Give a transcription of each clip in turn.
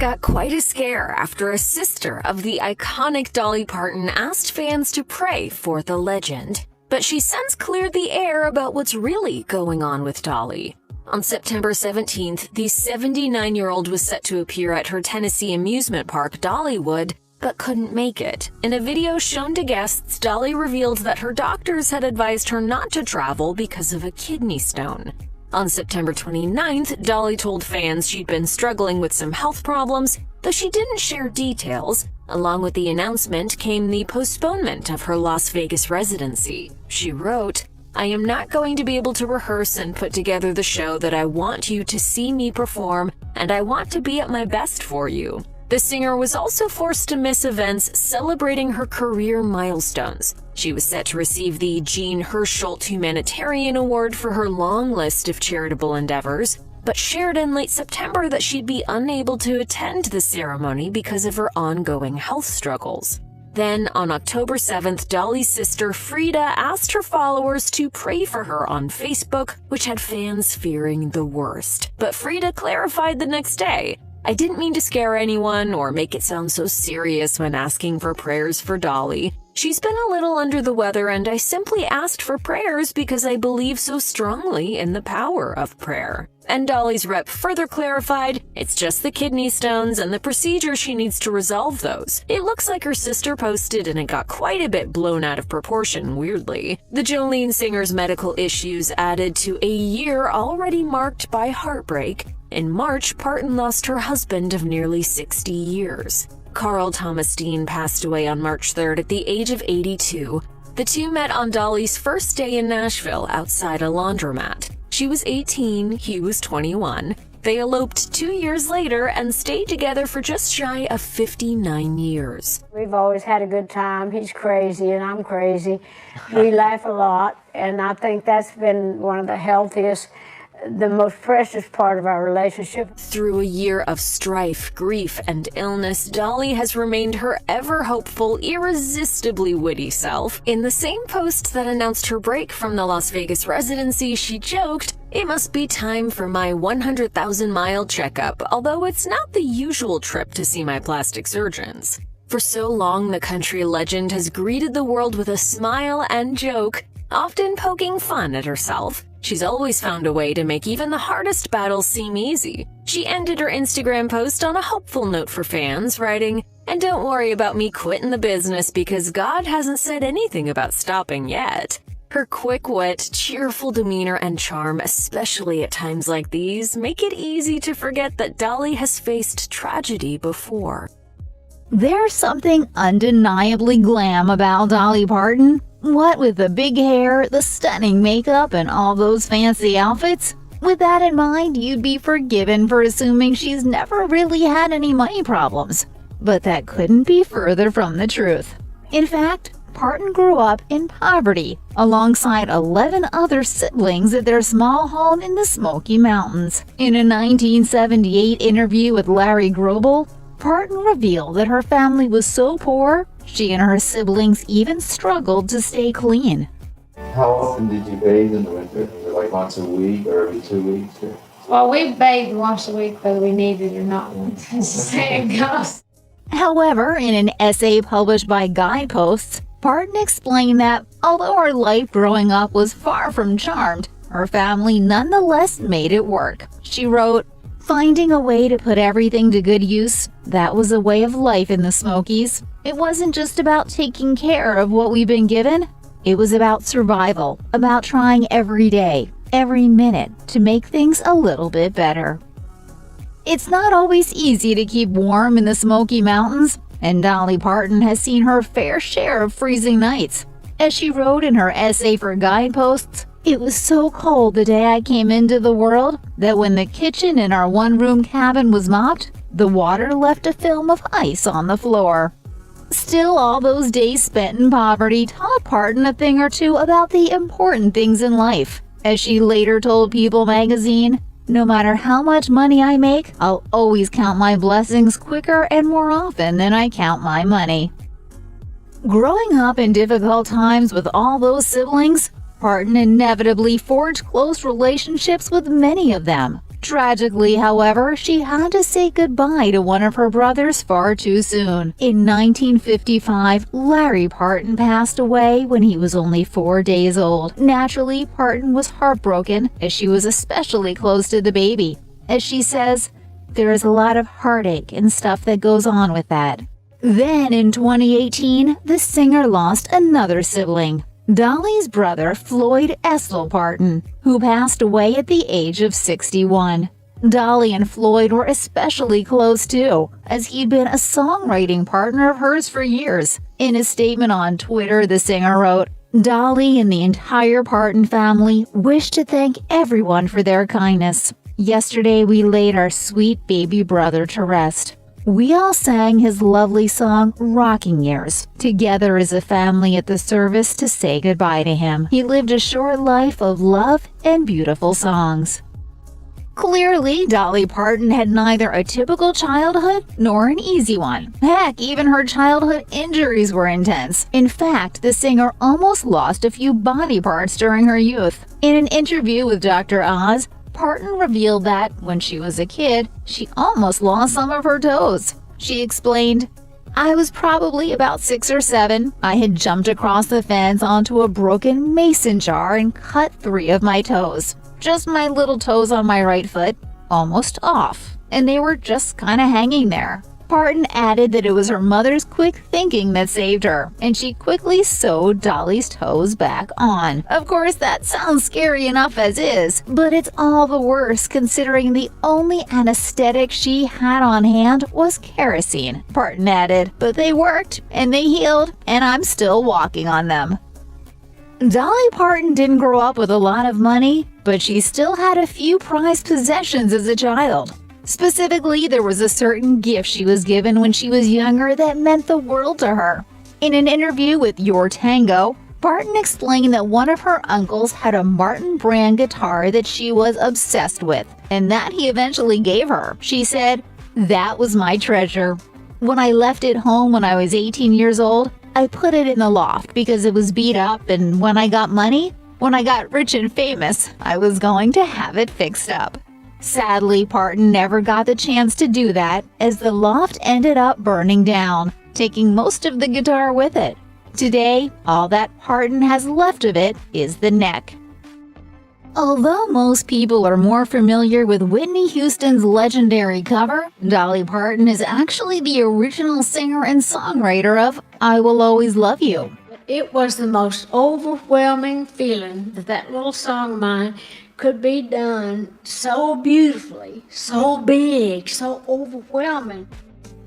got quite a scare after a sister of the iconic Dolly Parton asked fans to pray for the legend. But she since cleared the air about what's really going on with Dolly. On September 17th, the 79-year-old was set to appear at her Tennessee amusement park, Dollywood, but couldn't make it. In a video shown to guests, Dolly revealed that her doctors had advised her not to travel because of a kidney stone. On September 29th, Dolly told fans she'd been struggling with some health problems, though she didn't share details. Along with the announcement came the postponement of her Las Vegas residency. She wrote, "I am not going to be able to rehearse and put together the show that I want you to see me perform, and I want to be at my best for you." The singer was also forced to miss events celebrating her career milestones. She was set to receive the Jean Hersholt Humanitarian Award for her long list of charitable endeavors, but shared in late September that she'd be unable to attend the ceremony because of her ongoing health struggles. Then, on October 7th, Dolly's sister Frida asked her followers to pray for her on Facebook, which had fans fearing the worst. But Frida clarified the next day, "I didn't mean to scare anyone or make it sound so serious when asking for prayers for Dolly. She's been a little under the weather and I simply asked for prayers because I believe so strongly in the power of prayer." And Dolly's rep further clarified, "It's just the kidney stones and the procedure she needs to resolve those." It looks like her sister posted and it got quite a bit blown out of proportion, weirdly. The Jolene singer's medical issues added to a year already marked by heartbreak. In March, Parton lost her husband of nearly 60 years. Carl Thomas Dean passed away on March 3rd at the age of 82. The two met on Dolly's first day in Nashville outside a laundromat. She was 18, he was 21. They eloped 2 years later and stayed together for just shy of 59 years. We've always had a good time. He's crazy and I'm crazy. We laugh a lot, and I think that's been one of the healthiest, the most precious part of our relationship. Through a year of strife, grief, and illness, Dolly has remained her ever-hopeful, irresistibly witty self. In the same post that announced her break from the Las Vegas residency, she joked, "It must be time for my 100,000-mile checkup, although it's not the usual trip to see my plastic surgeons." For so long, the country legend has greeted the world with a smile and joke, often poking fun at herself. She's always found a way to make even the hardest battles seem easy. She ended her Instagram post on a hopeful note for fans, writing, "And don't worry about me quitting the business because God hasn't said anything about stopping yet." Her quick wit, cheerful demeanor, and charm, especially at times like these, make it easy to forget that Dolly has faced tragedy before. There's something undeniably glam about Dolly Parton. What with the big hair, the stunning makeup, and all those fancy outfits? With that in mind, you'd be forgiven for assuming she's never really had any money problems. But that couldn't be further from the truth. In fact, Parton grew up in poverty, alongside 11 other siblings at their small home in the Smoky Mountains. In a 1978 interview with Larry Grobel, Parton revealed that her family was so poor, she and her siblings even struggled to stay clean. How often did you bathe in the winter? Was it like once a week or every 2 weeks? Or? Well, we bathed once a week whether we needed it or not. As the saying goes. However, in an essay published by Guideposts, Parton explained that although her life growing up was far from charmed, her family nonetheless made it work. She wrote, "Finding a way to put everything to good use, that was a way of life in the Smokies. It wasn't just about taking care of what we've been given. It was about survival, about trying every day, every minute, to make things a little bit better." It's not always easy to keep warm in the Smoky Mountains, and Dolly Parton has seen her fair share of freezing nights. As she wrote in her essay for Guideposts, "It was so cold the day I came into the world that when the kitchen in our one-room cabin was mopped, the water left a film of ice on the floor." Still, all those days spent in poverty taught Parton a thing or two about the important things in life. As she later told People magazine, "No matter how much money I make, I'll always count my blessings quicker and more often than I count my money." Growing up in difficult times with all those siblings, Parton inevitably forged close relationships with many of them. Tragically, however, she had to say goodbye to one of her brothers far too soon. In 1955, Larry Parton passed away when he was only 4 days old. Naturally, Parton was heartbroken, as she was especially close to the baby. As she says, there is a lot of heartache and stuff that goes on with that. Then in 2018, the singer lost another sibling, Dolly's brother Floyd Essel Parton, who passed away at the age of 61. Dolly and Floyd were especially close too, as he'd been a songwriting partner of hers for years. In a statement on Twitter, the singer wrote, "Dolly and the entire Parton family wish to thank everyone for their kindness. Yesterday we laid our sweet baby brother to rest. We all sang his lovely song, Rocking Years, together as a family at the service to say goodbye to him. He lived a short life of love and beautiful songs." Clearly, Dolly Parton had neither a typical childhood nor an easy one. Heck, even her childhood injuries were intense. In fact, the singer almost lost a few body parts during her youth. In an interview with Dr. Oz, Parton revealed that, when she was a kid, she almost lost some of her toes. She explained, "I was probably about 6 or 7. I had jumped across the fence onto a broken mason jar and cut 3 of my toes. Just my little toes on my right foot, almost off, and they were just kind of hanging there." Parton added that it was her mother's quick thinking that saved her, and she quickly sewed Dolly's toes back on. Of course, that sounds scary enough as is, but it's all the worse considering the only anesthetic she had on hand was kerosene, Parton added. "But they worked, and they healed, and I'm still walking on them." Dolly Parton didn't grow up with a lot of money, but she still had a few prized possessions as a child. Specifically, there was a certain gift she was given when she was younger that meant the world to her. In an interview with Your Tango, Parton explained that one of her uncles had a Martin brand guitar that she was obsessed with, and that he eventually gave her. She said, "That was my treasure. When I left it home when I was 18 years old, I put it in the loft because it was beat up, and when I got money, when I got rich and famous, I was going to have it fixed up." Sadly, Parton never got the chance to do that, as the loft ended up burning down, taking most of the guitar with it. Today, all that Parton has left of it is the neck. Although most people are more familiar with Whitney Houston's legendary cover, Dolly Parton is actually the original singer and songwriter of I Will Always Love You. It was the most overwhelming feeling that that little song of mine could be done so beautifully, so big, so overwhelming.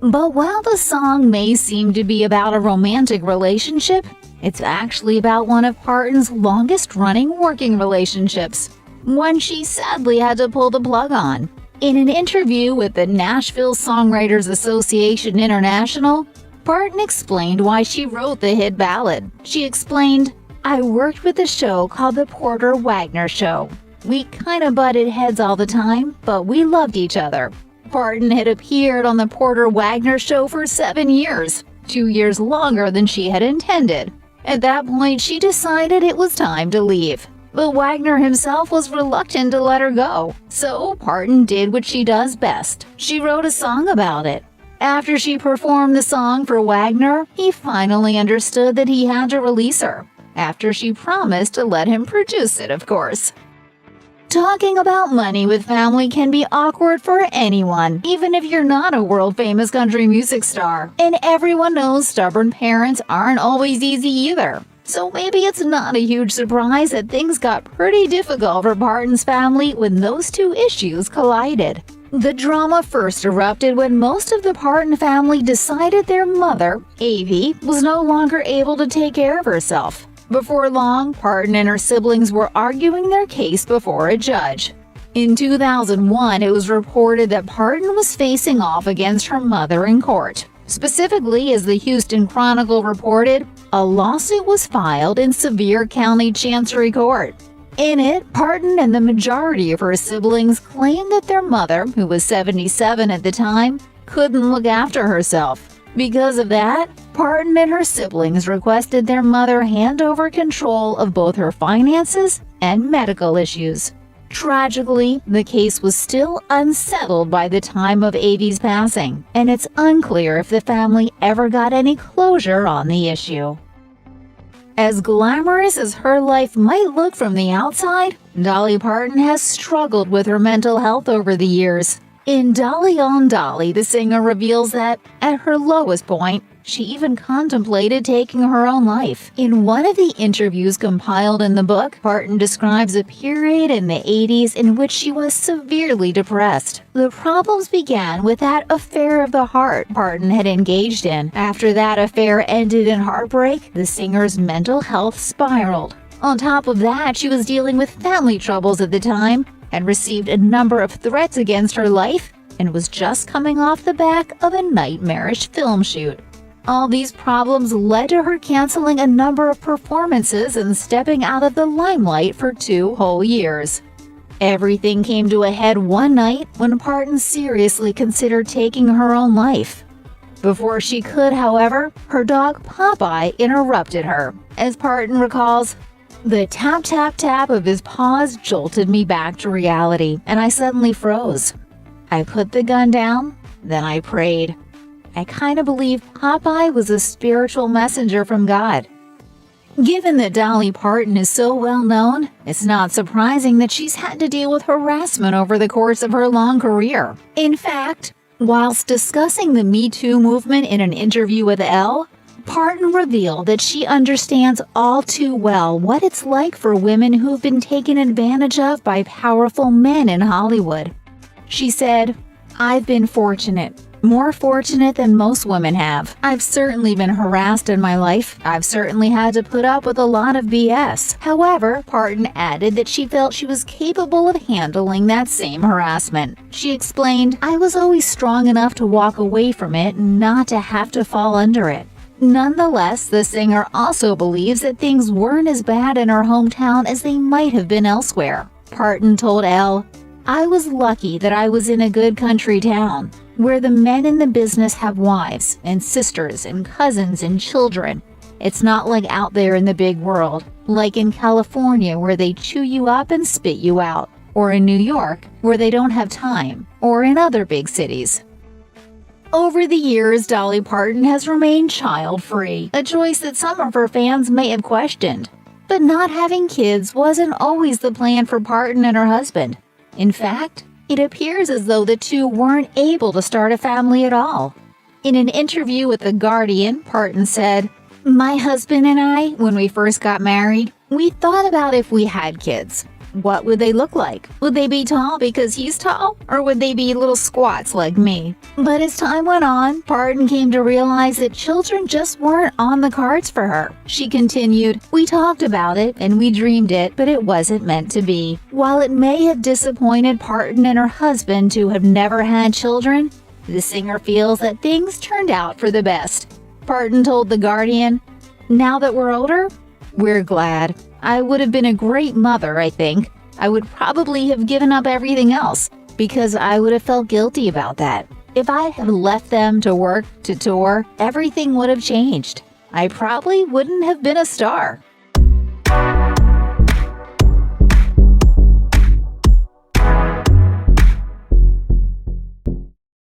But while the song may seem to be about a romantic relationship, it's actually about one of Parton's longest-running working relationships, one she sadly had to pull the plug on. In an interview with the Nashville Songwriters Association International, Parton explained why she wrote the hit ballad. She explained, "I worked with a show called The Porter Wagoner Show. We kinda butted heads all the time, but we loved each other." Parton had appeared on The Porter Wagoner Show for 7 years, 2 years longer than she had intended. At that point, she decided it was time to leave. But Wagner himself was reluctant to let her go, so Parton did what she does best. She wrote a song about it. After she performed the song for Wagner, he finally understood that he had to release her, after she promised to let him produce it, of course. Talking about money with family can be awkward for anyone, even if you're not a world-famous country music star. And everyone knows stubborn parents aren't always easy either. So maybe it's not a huge surprise that things got pretty difficult for Parton's family when those two issues collided. The drama first erupted when most of the Parton family decided their mother, Avie, was no longer able to take care of herself. Before long, Parton and her siblings were arguing their case before a judge. In 2001, it was reported that Parton was facing off against her mother in court. Specifically, as the Houston Chronicle reported, a lawsuit was filed in Sevier County Chancery Court. In it, Parton and the majority of her siblings claimed that their mother, who was 77 at the time, couldn't look after herself. Because of that, Parton and her siblings requested their mother hand over control of both her finances and medical issues. Tragically, the case was still unsettled by the time of Avi's passing, and it's unclear if the family ever got any closure on the issue. As glamorous as her life might look from the outside, Dolly Parton has struggled with her mental health over the years. In Dolly on Dolly, the singer reveals that, at her lowest point, she even contemplated taking her own life. In one of the interviews compiled in the book, Parton describes a period in the 80s in which she was severely depressed. The problems began with that affair of the heart Parton had engaged in. After that affair ended in heartbreak, the singer's mental health spiraled. On top of that, she was dealing with family troubles at the time, and received a number of threats against her life, and was just coming off the back of a nightmarish film shoot. All these problems led to her canceling a number of performances and stepping out of the limelight for 2 whole years. Everything came to a head one night when Parton seriously considered taking her own life. Before she could, however, her dog Popeye interrupted her. As Parton recalls, "The tap tap tap of his paws jolted me back to reality, and I suddenly froze. I put the gun down, then I prayed. I kind of believe Popeye was a spiritual messenger from God." Given that Dolly Parton is so well known, it's not surprising that she's had to deal with harassment over the course of her long career. In fact, whilst discussing the Me Too movement in an interview with Elle, Parton revealed that she understands all too well what it's like for women who've been taken advantage of by powerful men in Hollywood. She said, "I've been fortunate. More fortunate than most women have. I've certainly been harassed in my life. I've certainly had to put up with a lot of BS. However, Parton added that she felt she was capable of handling that same harassment. She explained, "I was always strong enough to walk away from it and not to have to fall under it." Nonetheless, the singer also believes that things weren't as bad in her hometown as they might have been elsewhere. Parton told Elle, "I was lucky that I was in a good country town, where the men in the business have wives and sisters and cousins and children. It's not like out there in the big world, like in California where they chew you up and spit you out, or in New York where they don't have time, or in other big cities." Over the years, Dolly Parton has remained child-free, a choice that some of her fans may have questioned. But not having kids wasn't always the plan for Parton and her husband. In fact, it appears as though the two weren't able to start a family at all. In an interview with The Guardian, Parton said, "My husband and I, when we first got married, we thought about if we had kids. What would they look like? Would they be tall because he's tall? Or would they be little squats like me?" But as time went on, Parton came to realize that children just weren't on the cards for her. She continued, "We talked about it and we dreamed it, but it wasn't meant to be." While it may have disappointed Parton and her husband to have never had children, the singer feels that things turned out for the best. Parton told The Guardian, "Now that we're older, we're glad. I would have been a great mother, I think. I would probably have given up everything else, because I would have felt guilty about that. If I had left them to work, to tour, everything would have changed. I probably wouldn't have been a star."